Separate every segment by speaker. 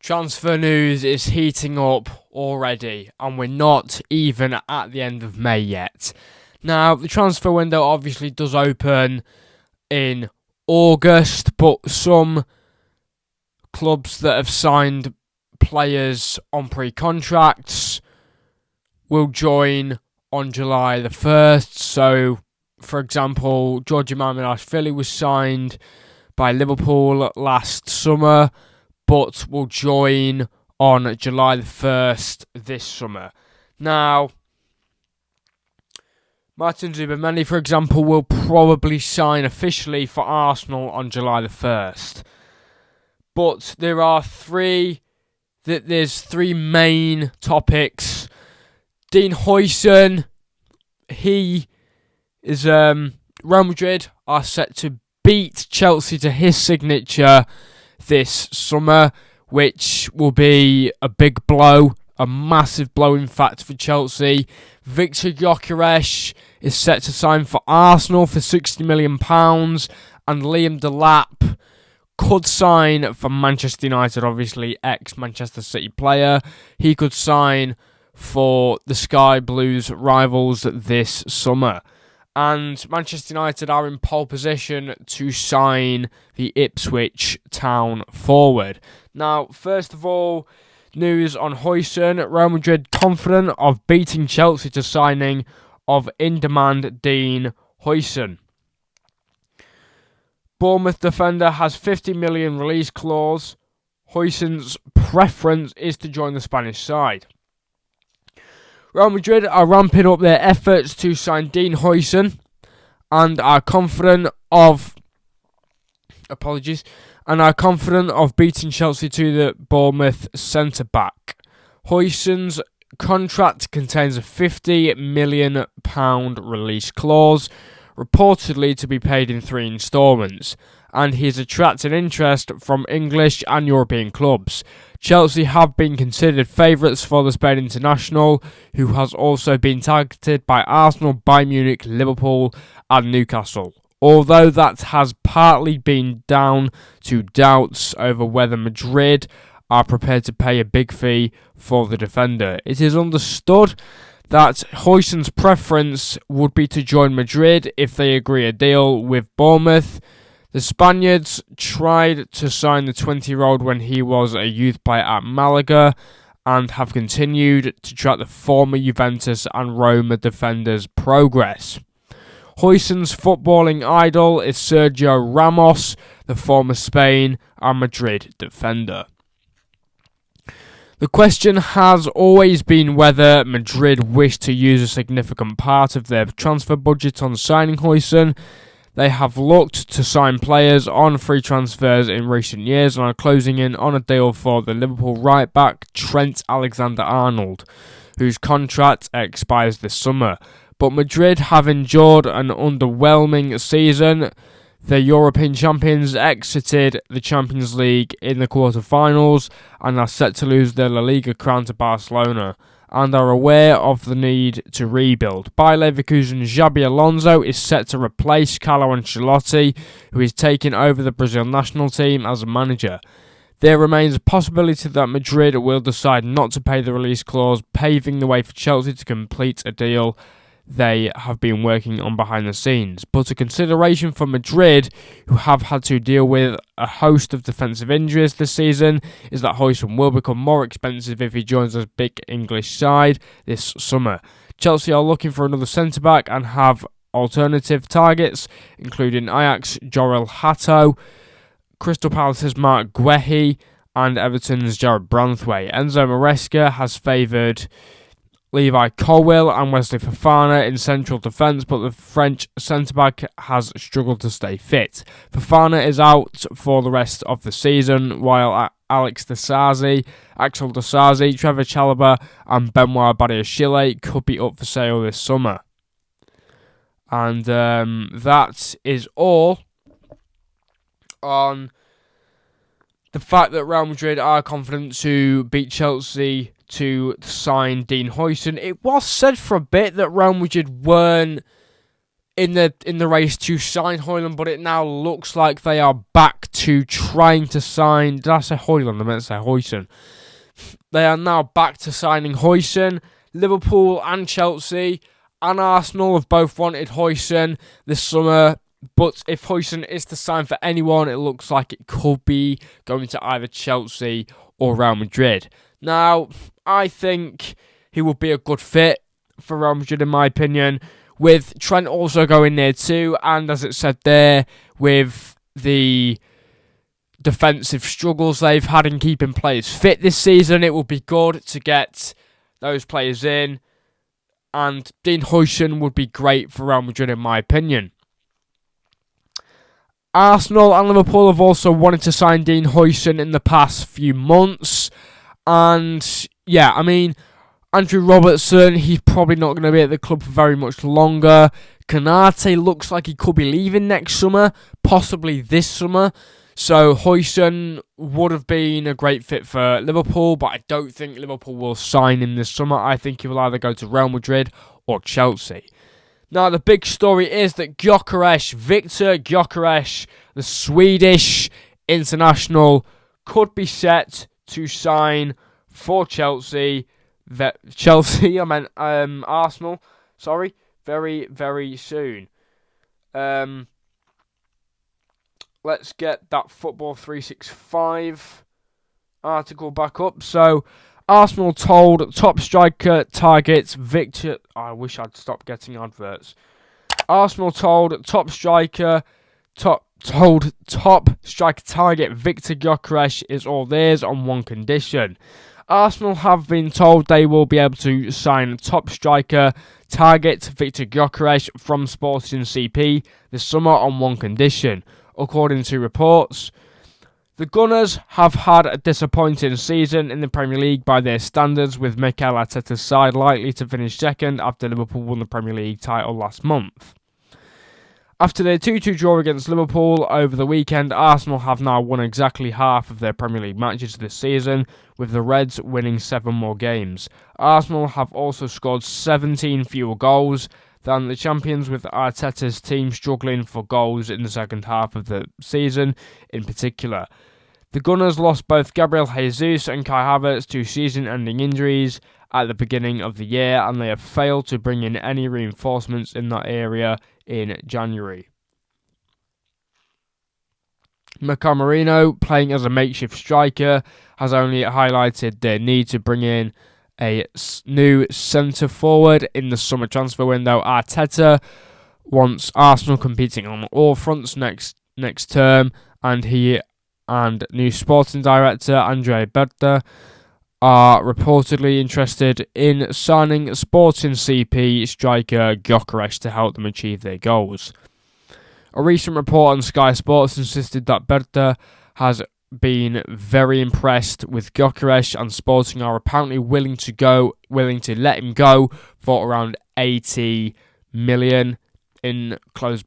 Speaker 1: Transfer news is heating up already, and we're not even at the end of May yet. Now, the transfer window obviously does open in August, but some clubs that have signed players on pre-contracts will join on July the 1st. So, for example, Georgi Marminashvili was signed by Liverpool last summer, but will join on July the 1st this summer. Now, Martin Zubimendi, for example, will probably sign officially for Arsenal on July the 1st. But there's three main topics. Dean Huijsen, Real Madrid are set to beat Chelsea to his signature this summer, which will be a big blow, a massive blow in fact for Chelsea. Viktor Gyokeres is set to sign for Arsenal for £60 million, and Liam Delap could sign for Manchester United, obviously ex-Manchester City player. He could sign for the Sky Blues rivals this summer. And Manchester United are in pole position to sign the Ipswich Town forward. Now, first of all, news on Huijsen. Real Madrid confident of beating Chelsea to signing of in-demand Dean Huijsen. Bournemouth defender has £50 million release clause. Huijsen's preference is to join the Spanish side. Real Madrid are ramping up their efforts to sign Dean Huijsen and are confident of beating Chelsea to the Bournemouth centre-back. Huijsen's contract contains a £50 million release clause, reportedly to be paid in 3 instalments, and he has attracted interest from English and European clubs. Chelsea have been considered favourites for the Spain international, who has also been targeted by Arsenal, Bayern Munich, Liverpool and Newcastle, although that has partly been down to doubts over whether Madrid are prepared to pay a big fee for the defender. It is understood that Huijsen's preference would be to join Madrid if they agree a deal with Bournemouth. The Spaniards tried to sign the 20-year-old when he was a youth player at Malaga and have continued to track the former Juventus and Roma defender's progress. Huijsen's footballing idol is Sergio Ramos, the former Spain and Madrid defender. The question has always been whether Madrid wish to use a significant part of their transfer budget on signing Huijsen. They have looked to sign players on free transfers in recent years and are closing in on a deal for the Liverpool right-back Trent Alexander-Arnold, whose contract expires this summer. But Madrid have endured an underwhelming season. The European champions exited the Champions League in the quarter-finals and are set to lose their La Liga crown to Barcelona, and are aware of the need to rebuild. Bayer Leverkusen's Xabi Alonso is set to replace Carlo Ancelotti, who is taking over the Brazil national team as a manager. There remains a possibility that Madrid will decide not to pay the release clause, paving the way for Chelsea to complete a deal they have been working on behind the scenes. But a consideration for Madrid, who have had to deal with a host of defensive injuries this season, is that Huijsen will become more expensive if he joins a big English side this summer. Chelsea are looking for another centre-back and have alternative targets, including Ajax Jorel Hato, Crystal Palace's Mark Guehi, and Everton's Jared Branthwaite. Enzo Maresca has favoured Levi Colwill and Wesley Fofana in central defence, but the French centre-back has struggled to stay fit. Fofana is out for the rest of the season, while Axel Disasi, Trevor Chalobah and Benoit Badiashile could be up for sale this summer. And that is all on the fact that Real Madrid are confident to beat Chelsea to sign Dean Huijsen. It was said for a bit that Real Madrid weren't in the race to sign Højlund, but it now looks like they are back to trying to sign. Did I say Højlund? I meant to say Huijsen. They are now back to signing Huijsen. Liverpool and Chelsea and Arsenal have both wanted Huijsen this summer, but if Huijsen is to sign for anyone, it looks like it could be going to either Chelsea or Real Madrid. Now, I think he would be a good fit for Real Madrid, in my opinion, with Trent also going there too, and as it said there, with the defensive struggles they've had in keeping players fit this season, it will be good to get those players in, and Dean Huijsen would be great for Real Madrid, in my opinion. Arsenal and Liverpool have also wanted to sign Dean Huijsen in the past few months, and yeah, I mean, Andrew Robertson, he's probably not going to be at the club for very much longer. Konate looks like he could be leaving next summer, possibly this summer. So Huijsen would have been a great fit for Liverpool, but I don't think Liverpool will sign him this summer. I think he will either go to Real Madrid or Chelsea. Now, the big story is that Gyokeres, Viktor Gyokeres, the Swedish international, could be set to sign for Chelsea. Arsenal, sorry, very, very soon. Let's get that Football 365 article back up. So, Arsenal told top striker targets Victor... I wish I'd stop getting adverts. Arsenal told top striker target Viktor Gyokeres is all theirs on one condition. Arsenal have been told they will be able to sign top striker target Viktor Gyokeres from Sporting CP this summer on one condition, according to reports. The Gunners have had a disappointing season in the Premier League by their standards, with Mikel Arteta's side likely to finish second after Liverpool won the Premier League title last month. After their 2-2 draw against Liverpool over the weekend, Arsenal have now won exactly half of their Premier League matches this season, with the Reds winning 7 more games. Arsenal have also scored 17 fewer goals than the champions, with Arteta's team struggling for goals in the second half of the season in particular. The Gunners lost both Gabriel Jesus and Kai Havertz to season-ending injuries at the beginning of the year, and they have failed to bring in any reinforcements in that area in January. Marino, playing as a makeshift striker, has only highlighted their need to bring in a new centre-forward in the summer transfer window. Arteta wants Arsenal competing on all fronts next term, and he and new sporting director Andrea Berta are reportedly interested in signing Sporting CP striker Gyokeres to help them achieve their goals. A recent report on Sky Sports insisted that Berta has been very impressed with Gyokeres, and Sporting are apparently willing to let him go for around 80 million in close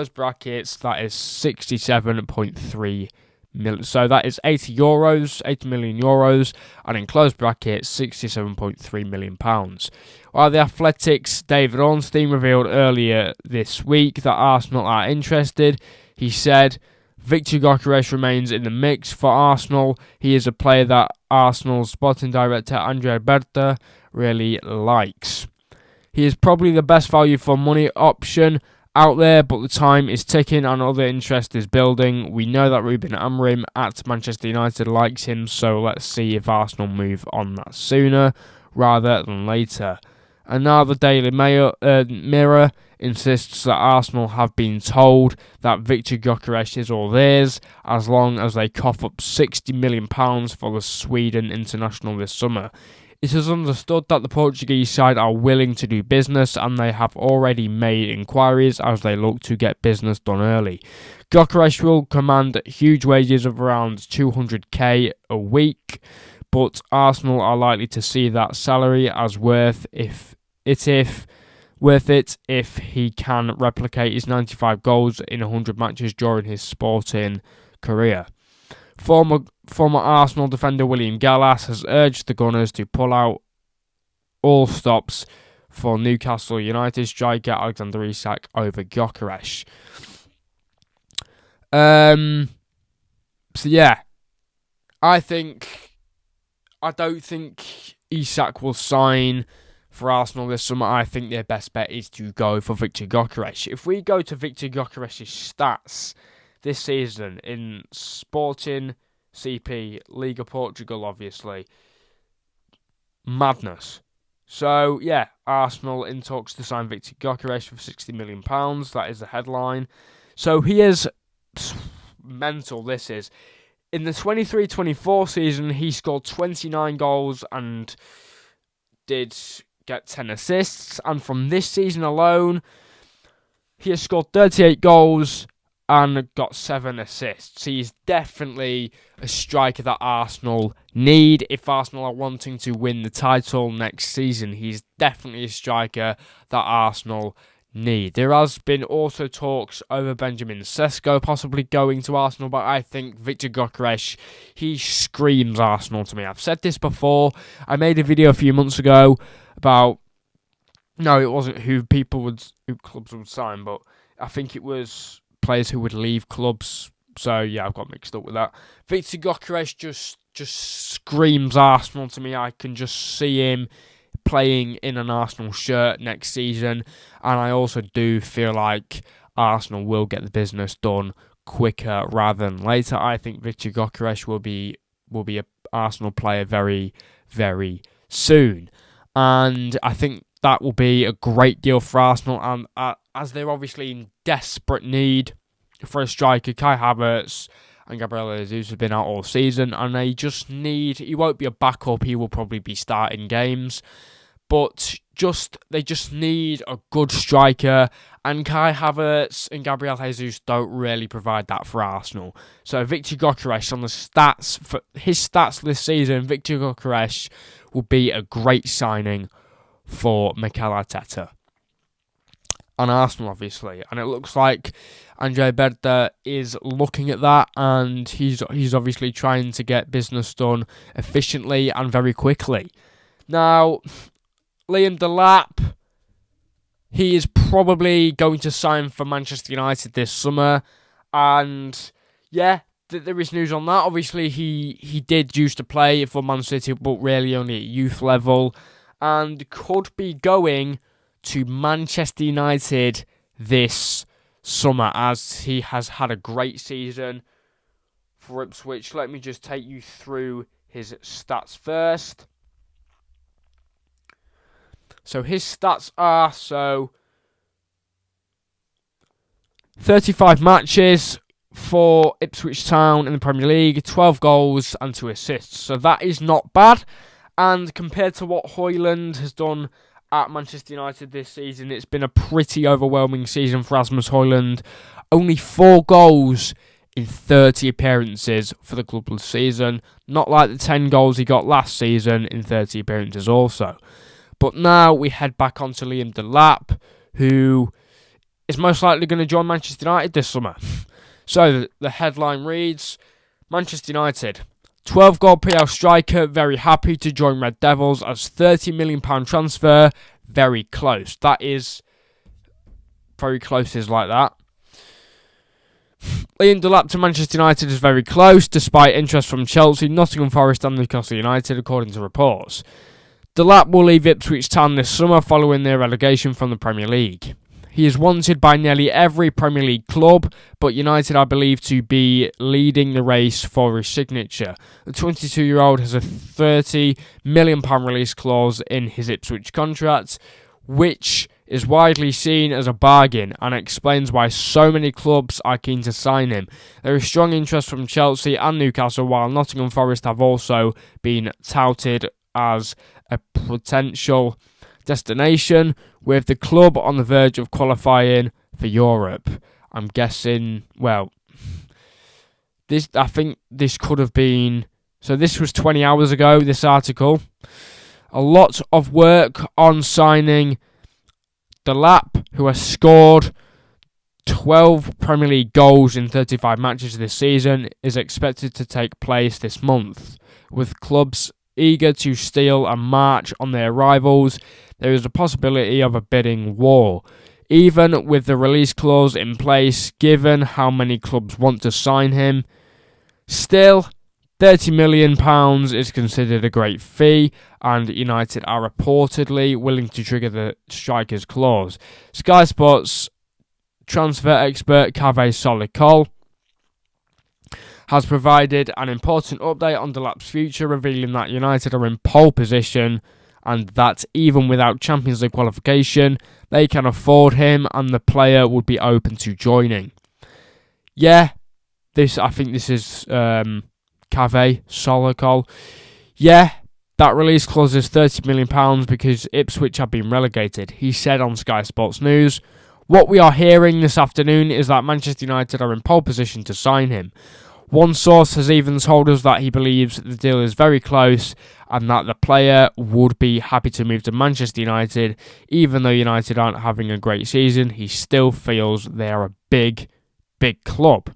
Speaker 1: brackets. That is 67.3 million. So that is 80 million euros, and in close brackets 67.3 million pounds. While the Athletic's David Ornstein revealed earlier this week that Arsenal are interested, he said, Viktor Gyokeres remains in the mix for Arsenal. He is a player that Arsenal's sporting director Andrea Berta really likes. He is probably the best value for money option out there, but the time is ticking and other interest is building. We know that Ruben Amorim at Manchester United likes him, so let's see if Arsenal move on that sooner rather than later. And now the Daily Mirror insists that Arsenal have been told that Viktor Gyokeres is all theirs as long as they cough up £60 million for the Sweden international this summer. It is understood that the Portuguese side are willing to do business, and they have already made inquiries as they look to get business done early. Gyokeres will command huge wages of around 200k a week, but Arsenal are likely to see that salary as worth it if he can replicate his 95 goals in 100 matches during his sporting career. Former Arsenal defender Liam Delap has urged the Gunners to pull out all stops for Newcastle United striker Alexander Isak over Gyokeres. So yeah, I don't think Isak will sign for Arsenal this summer. I think their best bet is to go for Viktor Gtokeres. If we go to Viktor Gyokeres' stats this season in Sporting CP, Liga Portugal, obviously, madness. So yeah, Arsenal in talks to sign Viktor Gyokeres for £60 million. That is the headline. So he is mental, this is. In the 23-24 season, he scored 29 goals and did get 10 assists. And from this season alone, he has scored 38 goals and got 7 assists. He's definitely a striker that Arsenal need. If Arsenal are wanting to win the title next season, he's definitely a striker that Arsenal need. There has been also talks over Benjamin Sesko possibly going to Arsenal, but I think Viktor Gyokeres, he screams Arsenal to me. I've said this before. I made a video a few months ago about, no, it wasn't who clubs would sign, but I think it was players who would leave clubs. So yeah, I've got mixed up with that. Viktor Gyokeres just screams Arsenal to me. I can just see him playing in an Arsenal shirt next season, and I also do feel like Arsenal will get the business done quicker rather than later. I think Viktor Gyokeres will be an Arsenal player very, very soon, and I think that will be a great deal for Arsenal, and as they're obviously in desperate need for a striker. Kai Havertz and Gabriel Jesus have been out all season, and he won't be a backup, he will probably be starting games, but they just need a good striker, and Kai Havertz and Gabriel Jesus don't really provide that for Arsenal. So Viktor Gyokeres, on the stats, for his stats this season, Viktor Gyokeres will be a great signing for Mikel Arteta and Arsenal, obviously, and it looks like Andre Berta is looking at that, and he's obviously trying to get business done efficiently and very quickly. Now, Liam Delap, he is probably going to sign for Manchester United this summer, and yeah, there is news on that. Obviously, he did used to play for Man City, but really only at youth level, and could be going to Manchester United this summer, as he has had a great season for Ipswich. Let me just take you through his stats first. So his stats are 35 matches for Ipswich Town in the Premier League, 12 goals and 2 assists. So that is not bad. And compared to what Højlund has done at Manchester United this season, it's been a pretty overwhelming season for Rasmus Højlund. Only 4 goals in 30 appearances for the club this season. Not like the 10 goals he got last season in 30 appearances also. But now we head back onto Liam Delap, who is most likely going to join Manchester United this summer. So the headline reads, Manchester United, 12-goal PL striker, very happy to join Red Devils as £30 million transfer, very close. That is very close, is like that. Liam Delap to Manchester United is very close, despite interest from Chelsea, Nottingham Forest and Newcastle United, according to reports. Delap will leave Ipswich Town this summer following their relegation from the Premier League. He is wanted by nearly every Premier League club, but United are believed to be leading the race for his signature. The 22-year-old has a £30 million release clause in his Ipswich contract, which is widely seen as a bargain, and explains why so many clubs are keen to sign him. There is strong interest from Chelsea and Newcastle, while Nottingham Forest have also been touted as a potential destination, with the club on the verge of qualifying for Europe. I'm guessing, I think this could have been, so this was 20 hours ago, this article. A lot of work on signing Delap, who has scored 12 Premier League goals in 35 matches this season, is expected to take place this month, with clubs eager to steal a march on their rivals. There is a possibility of a bidding war. Even with the release clause in place, given how many clubs want to sign him, still, £30 million is considered a great fee, and United are reportedly willing to trigger the striker's clause. Sky Sports transfer expert Kaveh Solikol has provided an important update on Delap's future, revealing that United are in pole position and that even without Champions League qualification, they can afford him and the player would be open to joining. Yeah, I think this is Kaveh Solikol. Yeah, that release clause is £30 million because Ipswich have been relegated, he said on Sky Sports News. What we are hearing this afternoon is that Manchester United are in pole position to sign him. One source has even told us that he believes the deal is very close and that the player would be happy to move to Manchester United. Even though United aren't having a great season, he still feels they are a big, big club.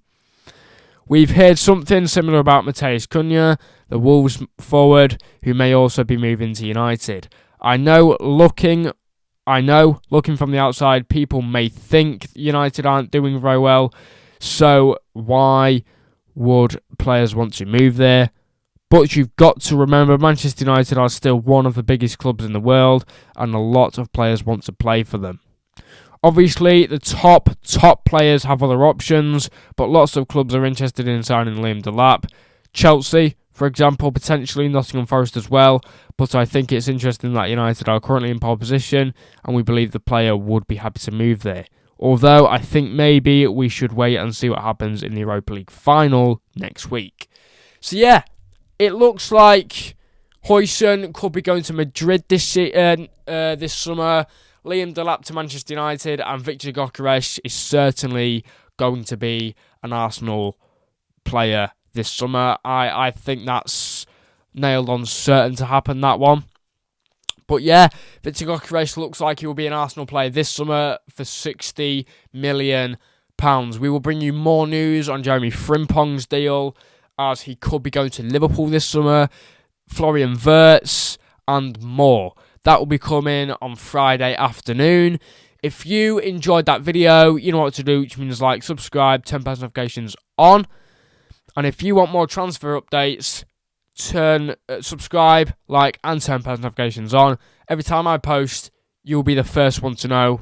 Speaker 1: We've heard something similar about Matheus Cunha, the Wolves forward, who may also be moving to United. I know, looking from the outside, people may think United aren't doing very well, so why would players want to move there? But you've got to remember, Manchester United are still one of the biggest clubs in the world, and a lot of players want to play for them. Obviously, the top players have other options, but lots of clubs are interested in signing Liam Delap. Chelsea, for example, potentially Nottingham Forest as well, but I think it's interesting that United are currently in pole position, and we believe the player would be happy to move there. Although I think maybe we should wait and see what happens in the Europa League final next week. So yeah, it looks like Huijsen could be going to Madrid this summer. Liam Delap to Manchester United, and Viktor Gtokeres is certainly going to be an Arsenal player this summer. I think that's nailed on certain to happen, that one. But yeah, Viktor Gyokeres looks like he will be an Arsenal player this summer for £60 million. We will bring you more news on Jeremy Frimpong's deal, as he could be going to Liverpool this summer, Florian Wirtz, and more. That will be coming on Friday afternoon. If you enjoyed that video, you know what to do, which means like, subscribe, turn post notifications on. And if you want more transfer updates, subscribe, like, and turn post notifications on. Every time I post, you'll be the first one to know,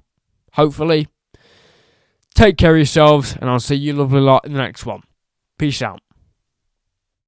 Speaker 1: hopefully. Take care of yourselves, and I'll see you lovely lot in the next one. Peace out.